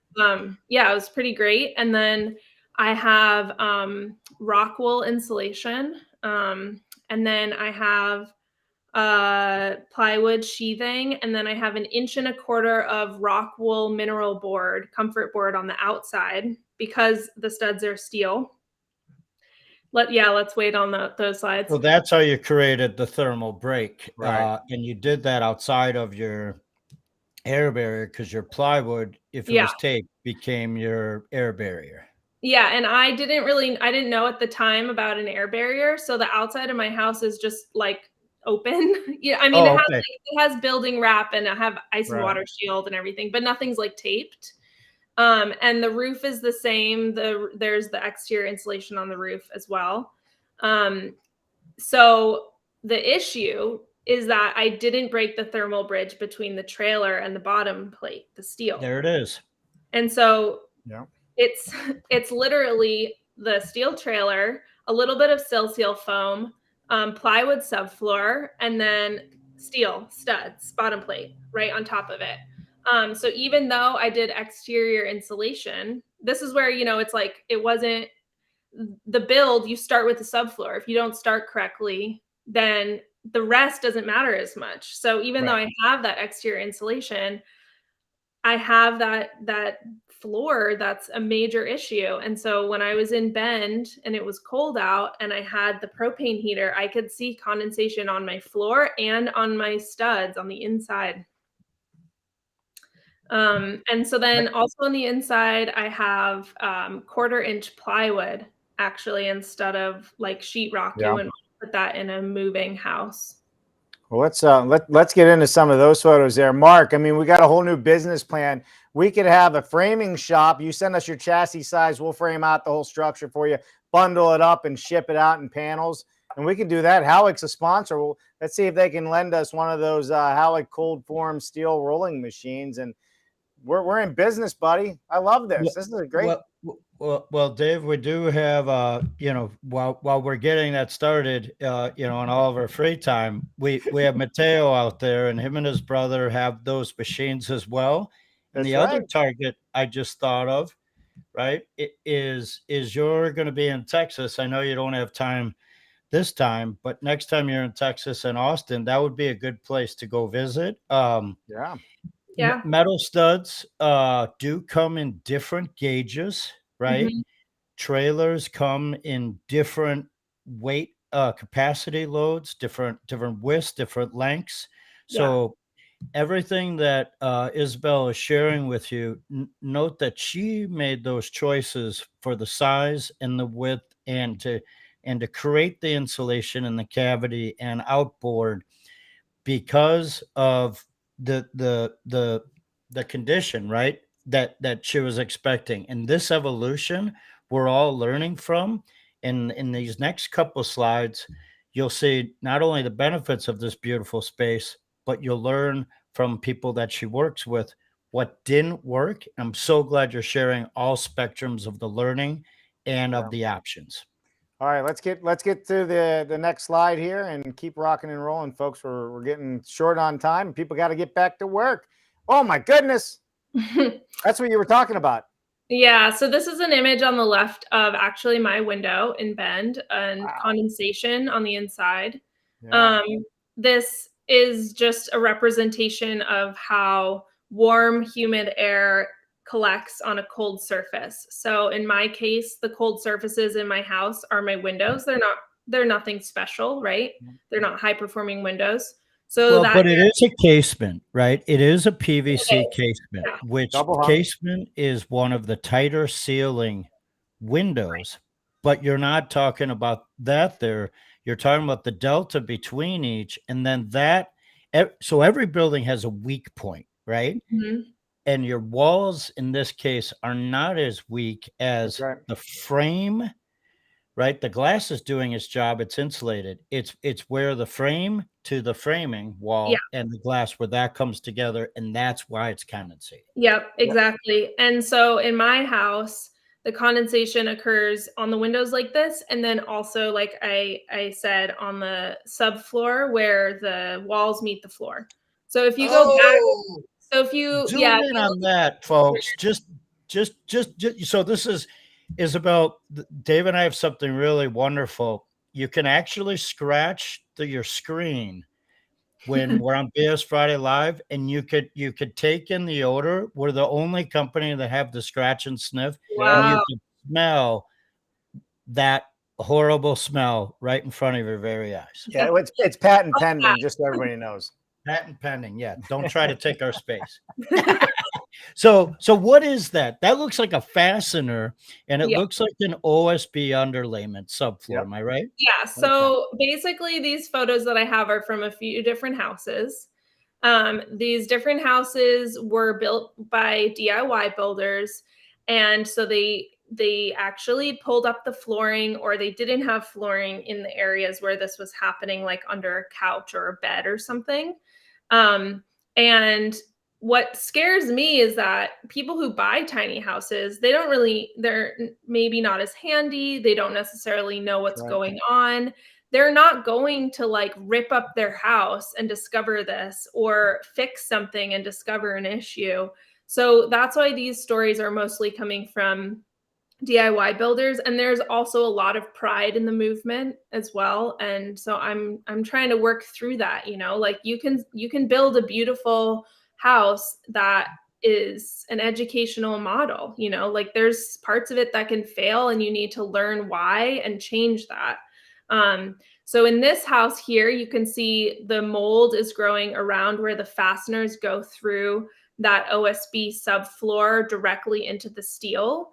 was pretty great. And then I have rock wool insulation, and then I have plywood sheathing, and then I have 1.25 inches of rock wool mineral board, comfort board on the outside because the studs are steel. Let's wait on those slides. So that's how you created the thermal break, and you did that outside of your air barrier because your plywood, if it was taped, became your air barrier. Yeah, and I didn't know at the time about an air barrier, so the outside of my house is just like open. It has building wrap, and I have ice and water shield and everything, but nothing's like taped. And the roof is the same. There's the exterior insulation on the roof as well. So the issue is that I didn't break the thermal bridge between the trailer and the bottom plate, the steel. There it is. And so it's literally the steel trailer, a little bit of seal foam, plywood subfloor, and then steel studs, bottom plate right on top of it. So even though I did exterior insulation, this is where, it's like, it wasn't the build. You start with the subfloor. If you don't start correctly, then the rest doesn't matter as much. So even though I have that exterior insulation, I have that floor that's a major issue. And so when I was in Bend and it was cold out and I had the propane heater, I could see condensation on my floor and on my studs on the inside. And so then also on the inside, I have 1/4-inch plywood, actually, instead of like sheetrock. Yeah. You wouldn't put that in a moving house. Well, let's get into some of those photos there. Mark, I mean, we got a whole new business plan. We could have a framing shop. You send us your chassis size, we'll frame out the whole structure for you, bundle it up and ship it out in panels. And we can do that. Halleck's a sponsor. Well, let's see if they can lend us one of those Halleck cold form steel rolling machines. And we're in business, buddy. I love this. This is a great. Well, Dave, we do have, while we're getting that started, in all of our free time, we have Mateo out there, and him and his brother have those machines as well. And the other target I just thought of, right, is you're going to be in Texas. I know you don't have time this time, but next time you're in Texas and Austin, that would be a good place to go visit. Yeah. Metal studs do come in different gauges, right? Mm-hmm. Trailers come in different weight capacity loads, different widths, different lengths. So everything that Isabelle is sharing with you, note that she made those choices for the size and the width, and to create the insulation in the cavity and outboard because of the condition, right, that she was expecting. And this evolution we're all learning from. And in these next couple slides, you'll see not only the benefits of this beautiful space, but you'll learn from people that she works with what didn't work. I'm so glad you're sharing all spectrums of the learning and of the options. All right, let's get to the next slide here and keep rocking and rolling, folks. We're getting short on time. People got to get back to work. Oh my goodness. That's what you were talking about. Yeah, so this is an image on the left of actually my window in Bend and condensation on the inside. Yeah. This is just a representation of how warm, humid air collects on a cold surface. So in my case, the cold surfaces in my house are my windows. They're nothing special, right? They're not high performing windows. So but it is a casement, right? It is a PVC casement, which casement is one of the tighter sealing windows, but you're not talking about that there. You're talking about the delta between each, and then that. So every building has a weak point, right? Mm-hmm. And your walls in this case are not as weak as the frame, right? The glass is doing its job. It's insulated. It's where the frame to the framing wall and the glass, where that comes together. And that's why it's condensating. Yep, exactly. And so in my house, the condensation occurs on the windows like this. And then also, like I said, on the subfloor where the walls meet the floor. So if you go back, so if you zoom in on that, folks, just so this is Isabelle, Dave and I have something really wonderful. You can actually scratch your screen when we're on BS Friday Live, and you could take in the odor. We're the only company that have the scratch and sniff. Wow. And you can smell that horrible smell right in front of your very eyes. Yeah, it's patent pending, just so everybody knows. Patent pending, yeah. Don't try to take our space. So what is that? That looks like a fastener, and it looks like an OSB underlayment subfloor. Am I right? Yeah. So basically, these photos that I have are from a few different houses. These different houses were built by DIY builders, and so they actually pulled up the flooring, or they didn't have flooring in the areas where this was happening, like under a couch or a bed or something. And what scares me is that people who buy tiny houses, they're maybe not as handy. They don't necessarily know what's going on. They're not going to like rip up their house and discover this, or fix something and discover an issue. So that's why these stories are mostly coming from DIY builders. And there's also a lot of pride in the movement as well. And so I'm trying to work through that, like you can build a beautiful house that is an educational model, like there's parts of it that can fail, and you need to learn why and change that. So in this house here, you can see the mold is growing around where the fasteners go through that OSB subfloor directly into the steel.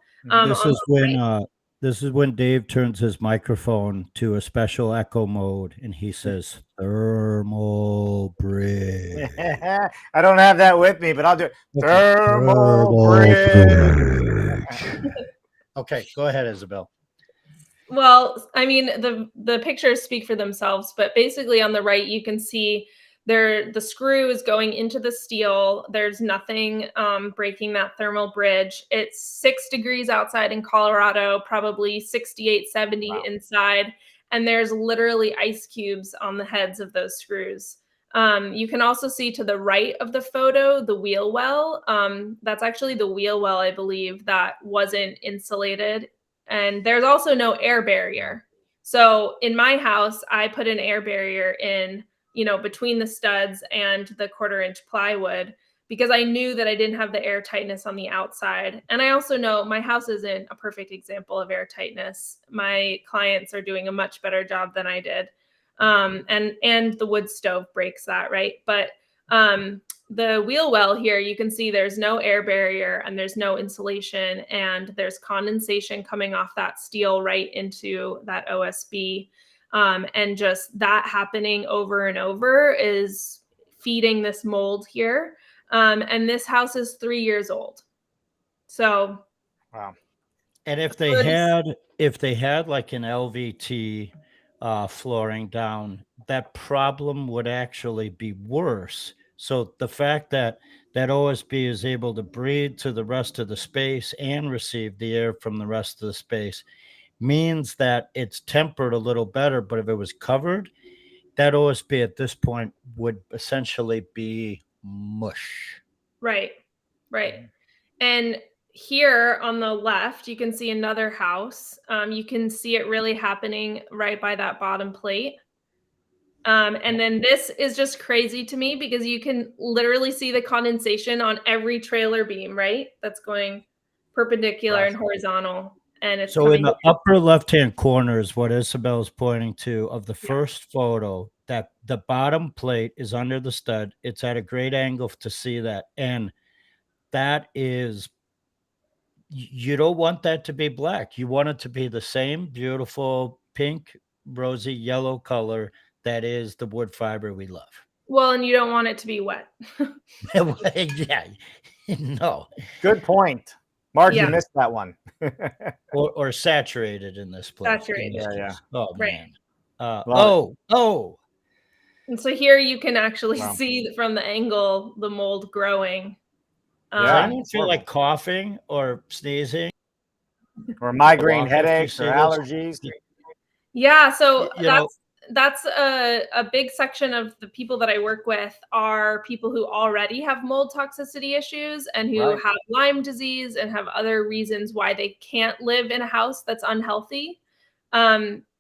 This is when Dave turns his microphone to a special echo mode and he says thermal bridge. I don't have that with me, but I'll do it. Thermal bridge. Okay, go ahead, Isabelle. Well, I mean, the pictures speak for themselves, but basically on the right, you can see the screw is going into the steel. There's nothing breaking that thermal bridge. It's 6 degrees outside in Colorado, probably 68, 70 Wow. inside. And there's literally ice cubes on the heads of those screws. You can also see to the right of the photo, the wheel well. That's actually the wheel well, I believe, that wasn't insulated. And there's also no air barrier. So in my house, I put an air barrier in, between the studs and the 1/4-inch plywood, because I knew that I didn't have the air tightness on the outside. And I also know my house isn't a perfect example of air tightness. My clients are doing a much better job than I did. And the wood stove breaks that, right? But the wheel well here, you can see there's no air barrier and there's no insulation, and there's condensation coming off that steel right into that OSB. And just that happening over and over is feeding this mold here. And this house is 3 years old. So, wow. And if they had like an LVT flooring down, that problem would actually be worse. So the fact that OSB is able to breathe to the rest of the space and receive the air from the rest of the space means that it's tempered a little better. But if it was covered, that OSB at this point would essentially be mush. Right. And here on the left, you can see another house. You can see it really happening right by that bottom plate. And then this is just crazy to me because you can literally see the condensation on every trailer beam, right? That's going perpendicular and horizontal. And it's so in the upper left-hand corner is what Isabel's pointing to of the first photo, that the bottom plate is under the stud. It's at a great angle to see that. And that is, you don't want that to be black. You want it to be the same beautiful pink, rosy yellow color that is the wood fiber we love. Well, and you don't want it to be wet. Yeah, no. Good point. Mark, you missed that one. or saturated in this place. Saturated. Yeah. Oh, right. Man. And so here you can actually see from the angle the mold growing. Does anyone feel like coughing or sneezing? Or migraine headaches or allergies? Yeah, so that's a big section of the people that I work with are people who already have mold toxicity issues and who have Lyme disease and have other reasons why they can't live in a house that's unhealthy.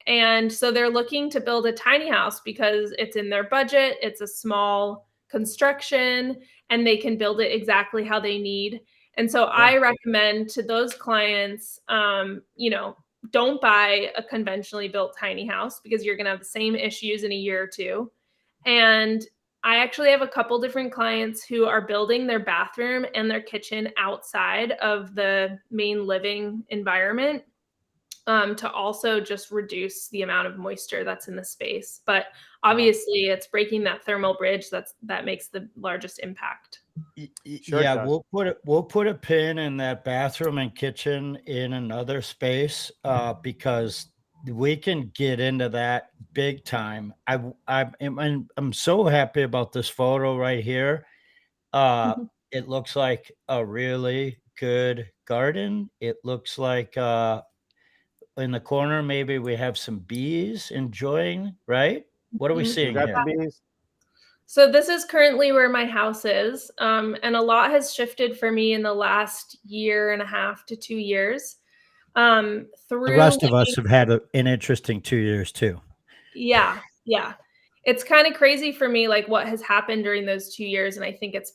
And so they're looking to build a tiny house because it's in their budget. It's a small construction and they can build it exactly how they need. And so I recommend to those clients, don't buy a conventionally built tiny house because you're going to have the same issues in a year or two. And I actually have a couple different clients who are building their bathroom and their kitchen outside of the main living environment to also just reduce the amount of moisture that's in the space. But obviously it's breaking that thermal bridge that makes the largest impact. Sure, we'll put a pin in that bathroom and kitchen in another space because we can get into that big time. I'm so happy about this photo right here. It looks like a really good garden. It looks like in the corner maybe we have some bees enjoying, right? What are we seeing here? So this is currently where my house is. And a lot has shifted for me in the last 1.5 to 2 years. The rest of us have had an interesting 2 years too. Yeah. It's kind of crazy for me, like what has happened during those 2 years. And I think it's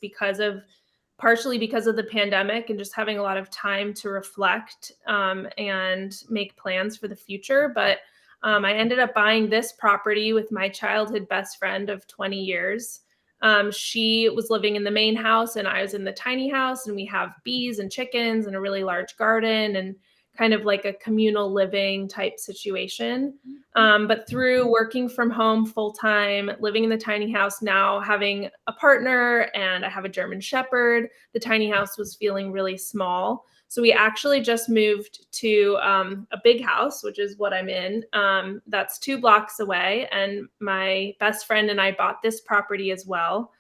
partially because of the pandemic and just having a lot of time to reflect and make plans for the future. But I ended up buying this property with my childhood best friend of 20 years. She was living in the main house and I was in the tiny house, and we have bees and chickens and a really large garden and kind of like a communal living type situation. But through working from home full time, living in the tiny house, now having a partner, and I have a German Shepherd, the tiny house was feeling really small. So we actually just moved to a big house, which is what I'm in. That's 2 blocks away. And my best friend and I bought this property as well.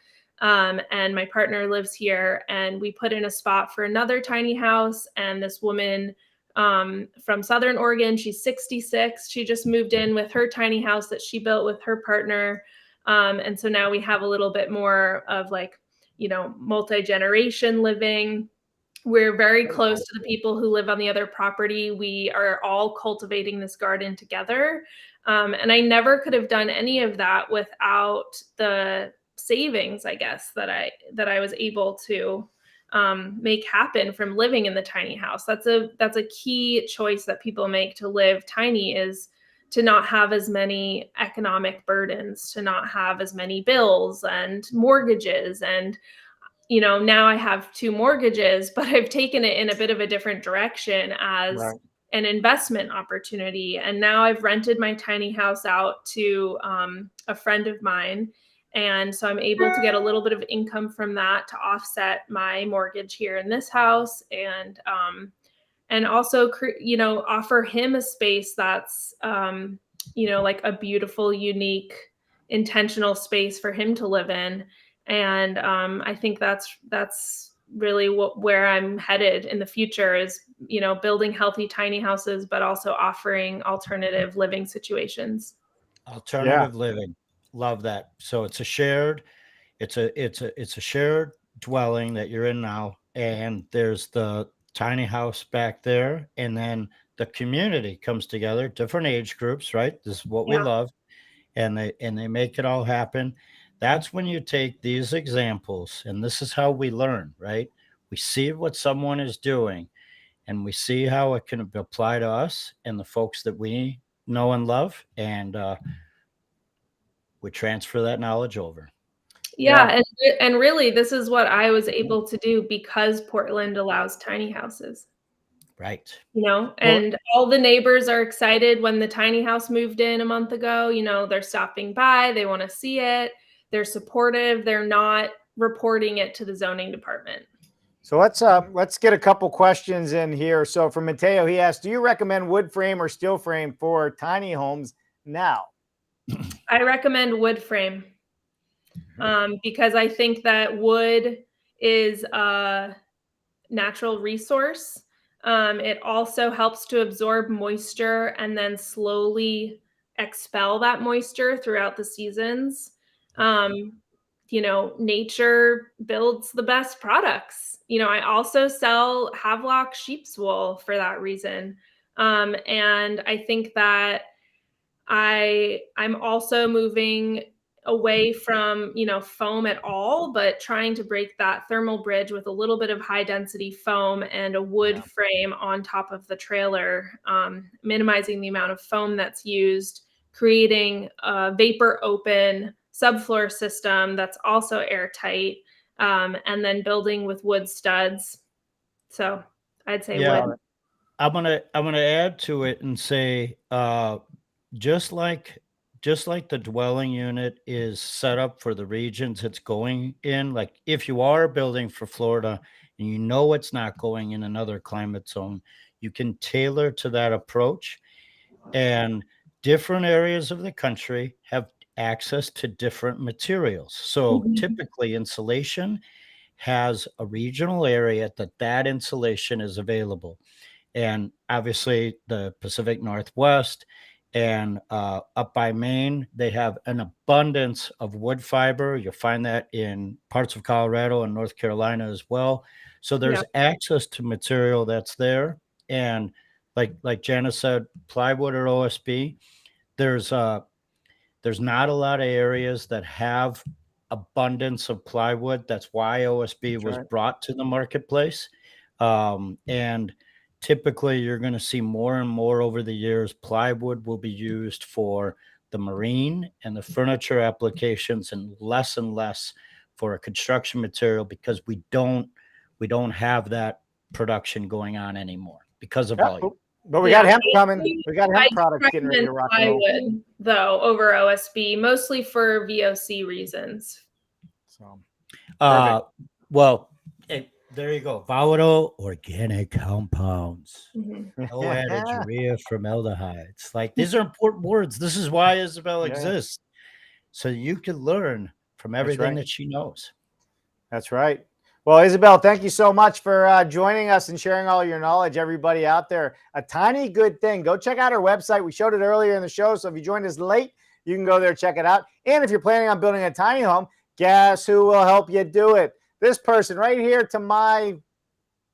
And my partner lives here, and we put in a spot for another tiny house. And this woman from Southern Oregon, she's 66. She just moved in with her tiny house that she built with her partner. And so now we have a little bit more of like, multi-generation living. We're very close to the people who live on the other property. We are all cultivating this garden together. And I never could have done any of that without the savings, I guess, that I was able to make happen from living in the tiny house. That's a key choice that people make to live tiny, is to not have as many economic burdens, to not have as many bills and mortgages. And now I have 2 mortgages, but I've taken it in a bit of a different direction as an investment opportunity. And now I've rented my tiny house out to a friend of mine. And so I'm able to get a little bit of income from that to offset my mortgage here in this house, and also, offer him a space that's, like a beautiful, unique, intentional space for him to live in. And I think that's really where I'm headed in the future, is, building healthy tiny houses, but also offering alternative living situations. Alternative living. Love that. So it's a shared dwelling that you're in now. And there's the tiny house back there. And then the community comes together, different age groups, right? This is what we love. And they make it all happen. That's when you take these examples, and this is how we learn, right? We see what someone is doing, and we see how it can apply to us and the folks that we know and love, and we transfer that knowledge over. Yeah. And really, this is what I was able to do because Portland allows tiny houses. Right. And all the neighbors are excited when the tiny house moved in a month ago. They're stopping by, they want to see it, they're supportive, they're not reporting it to the zoning department. So let's get a couple questions in here. So from Mateo, he asked, do you recommend wood frame or steel frame for tiny homes now? I recommend wood frame because I think that wood is a natural resource. It also helps to absorb moisture and then slowly expel that moisture throughout the seasons. Nature builds the best products. I also sell Havelock sheep's wool for that reason. And I think that I'm also moving away from, foam at all, but trying to break that thermal bridge with a little bit of high density foam and a wood frame on top of the trailer, minimizing the amount of foam that's used, creating a vapor open subfloor system that's also airtight, and then building with wood studs. So I'd say wood. I'm gonna add to it and say, just like the dwelling unit is set up for the regions it's going in, like if you are building for Florida and it's not going in another climate zone, you can tailor to that approach. And different areas of the country have access to different materials. So typically insulation has a regional area that insulation is available. And obviously the Pacific Northwest and up by Maine, they have an abundance of wood fiber. You'll find that in parts of Colorado and North Carolina as well. So there's access to material that's there. And like Janice said, plywood or OSB, there's not a lot of areas that have abundance of plywood. That's why OSB was brought to the marketplace. And typically you're going to see more and more over the years, plywood will be used for the marine and the furniture applications and less for a construction material, because we don't have that production going on anymore because of volume. But we got hemp coming. We got hemp products getting ready to rock and roll. Plywood, though, over OSB, mostly for VOC reasons. So, well, there you go. Volatile organic compounds. No added urea formaldehydes. Like, these are important words. This is why Isabelle exists. So you can learn from everything that she knows. That's right. Well, Isabelle, thank you so much for joining us and sharing all your knowledge. Everybody out there, A Tiny Good Thing. Go check out our website. We showed it earlier in the show, so if you joined us late, you can go there, check it out. And if you're planning on building a tiny home, guess who will help you do it? This person right here to my,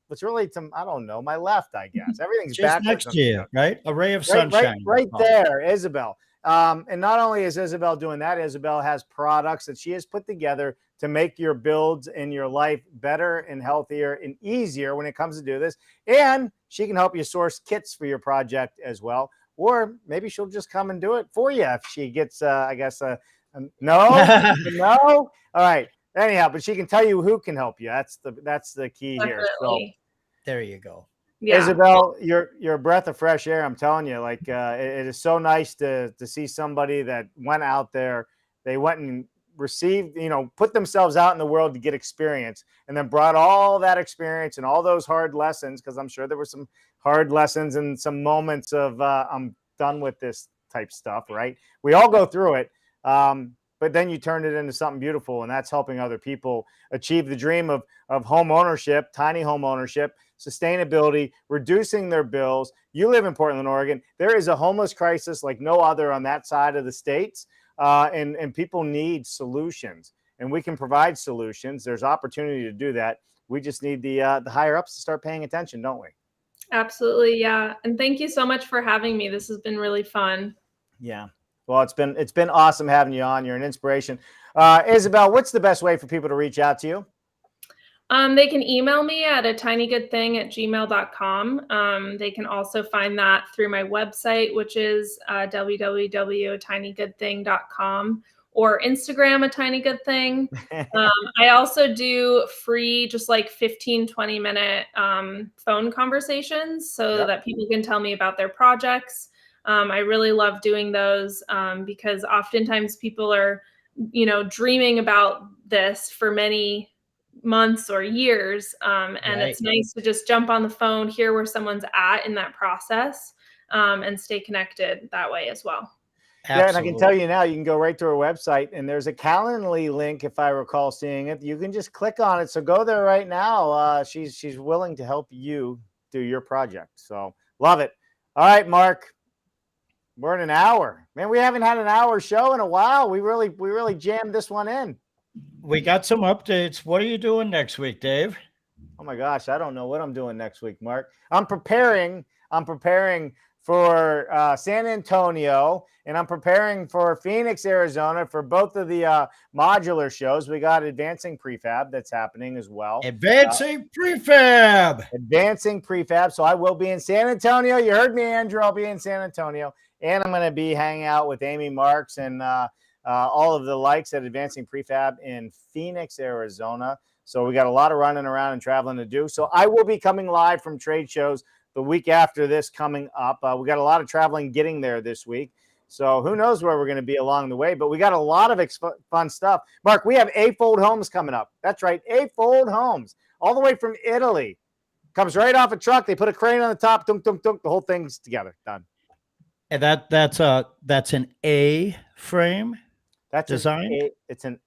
what's really to, I don't know, my left, I guess. Everything's just next to you, right? A ray of sunshine. Right there, Isabelle. And not only is Isabelle doing that, Isabelle has products that she has put together to make your builds in your life better and healthier and easier when it comes to do this. And she can help you source kits for your project as well. Or maybe she'll just come and do it for you if she gets, I guess, no, no. All right. Anyhow, but she can tell you who can help you. That's the key here. So there you go. Yeah. Isabelle, you're a breath of fresh air. I'm telling you, like it is so nice to see somebody that went out there. They went and received, put themselves out in the world to get experience, and then brought all that experience and all those hard lessons, because I'm sure there were some hard lessons and some moments of I'm done with this type stuff, right? We all go through it. But then you turn it into something beautiful, and that's helping other people achieve the dream of home ownership, tiny home ownership, sustainability, reducing their bills. You live in Portland, Oregon. There is a homeless crisis like no other on that side of the states, and people need solutions, and we can provide solutions. There's opportunity to do that. We just need the higher ups to start paying attention, don't we? Absolutely, yeah. And thank you so much for having me. This has been really fun. Yeah. Well, it's been awesome having you on. You're an inspiration. Isabelle, what's the best way for people to reach out to you? They can email me at atinygoodthing@gmail.com. They can also find that through my website, which is www.tinygoodthing.com, or Instagram, A Tiny Good Thing. I also do free, just like 15, 20-minute phone conversations so that people can tell me about their projects. I really love doing those because oftentimes people are, dreaming about this for many months or years. And it's nice to just jump on the phone, hear where someone's at in that process, and stay connected that way as well. Absolutely. Yeah, and I can tell you now, you can go right to our website, and there's a Calendly link, if I recall seeing it. You can just click on it. So go there right now. She's willing to help you do your project. So love it. All right, Mark. We're in an hour. Man, we haven't had an hour show in a while. We really jammed this one in. We got some updates. What are you doing next week, Dave? Oh my gosh, I don't know what I'm doing next week, Mark. I'm preparing for San Antonio, and I'm preparing for Phoenix, Arizona for both of the modular shows. We got Advancing Prefab that's happening as well. Advancing Prefab. So I will be in San Antonio. You heard me, Andrew. I'll be in San Antonio. And I'm going to be hanging out with Amy Marks and all of the likes at Advancing Prefab in Phoenix, Arizona. So we got a lot of running around and traveling to do. So I will be coming live from trade shows the week after this coming up. We got a lot of traveling getting there this week. So who knows where we're going to be along the way. But we got a lot of fun stuff. Mark, we have A-Fold Homes coming up. That's right, A-Fold Homes, all the way from Italy. Comes right off a truck. They put a crane on the top. Dunk, dunk, dunk. The whole thing's together. Done. And that's an A-frame design. It's an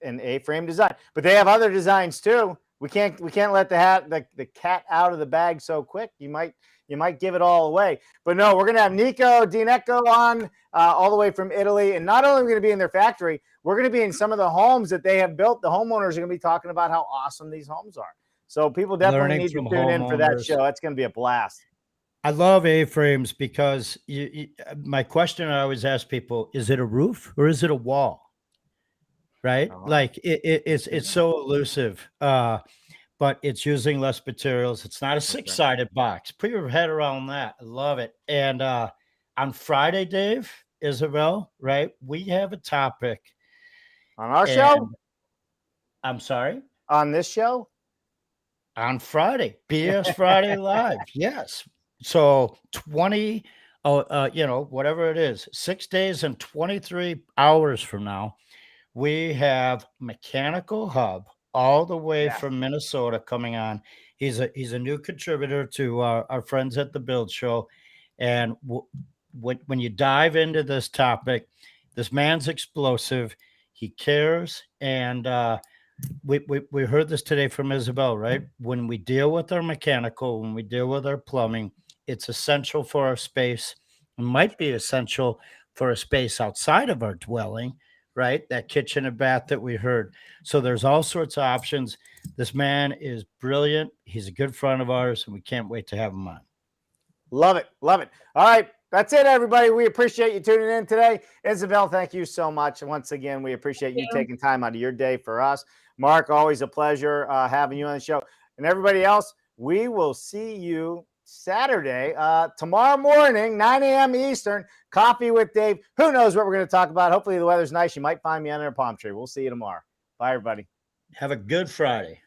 A-frame design, but they have other designs too. We can't let the cat out of the bag so quick. You might give it all away. But no, we're gonna have Nico Dinecco on all the way from Italy, and not only are we gonna be in their factory, we're gonna be in some of the homes that they have built. The homeowners are gonna be talking about how awesome these homes are. So people definitely need to tune in for that show. That's gonna be a blast. I love A-frames because my question I always ask people, is it a roof or is it a wall? Right? Like it's so elusive, but it's using less materials. It's not a 6-sided box. Put your head around that. I love it. And on Friday, Dave, Isabelle, right? We have a topic On our and show? I'm sorry, On this show? on Friday, BS Friday Live. Yes. So 20, whatever it is, 6 days and 23 hours from now, we have Mechanical Hub all the way Yes. from Minnesota coming on. He's a new contributor to our friends at the Build Show. And when you dive into this topic, this man's explosive. He cares. And we heard this today from Isabelle, right? When we deal with our mechanical, when we deal with our plumbing, it's essential for our space. It might be essential for a space outside of our dwelling, right? That kitchen and bath that we heard. So there's all sorts of options. This man is brilliant. He's a good friend of ours, and we can't wait to have him on. Love it. Love it. All right. That's it, everybody. We appreciate you tuning in today. Isabelle, thank you so much. Once again, we appreciate you taking time out of your day for us. Mark, always a pleasure having you on the show. And everybody else, we will see you Saturday, tomorrow morning, 9 a.m. Eastern, Coffee with Dave. Who knows what we're going to talk about? Hopefully the weather's nice. You might find me under a palm tree. We'll see you tomorrow. Bye, everybody. Have a good Friday.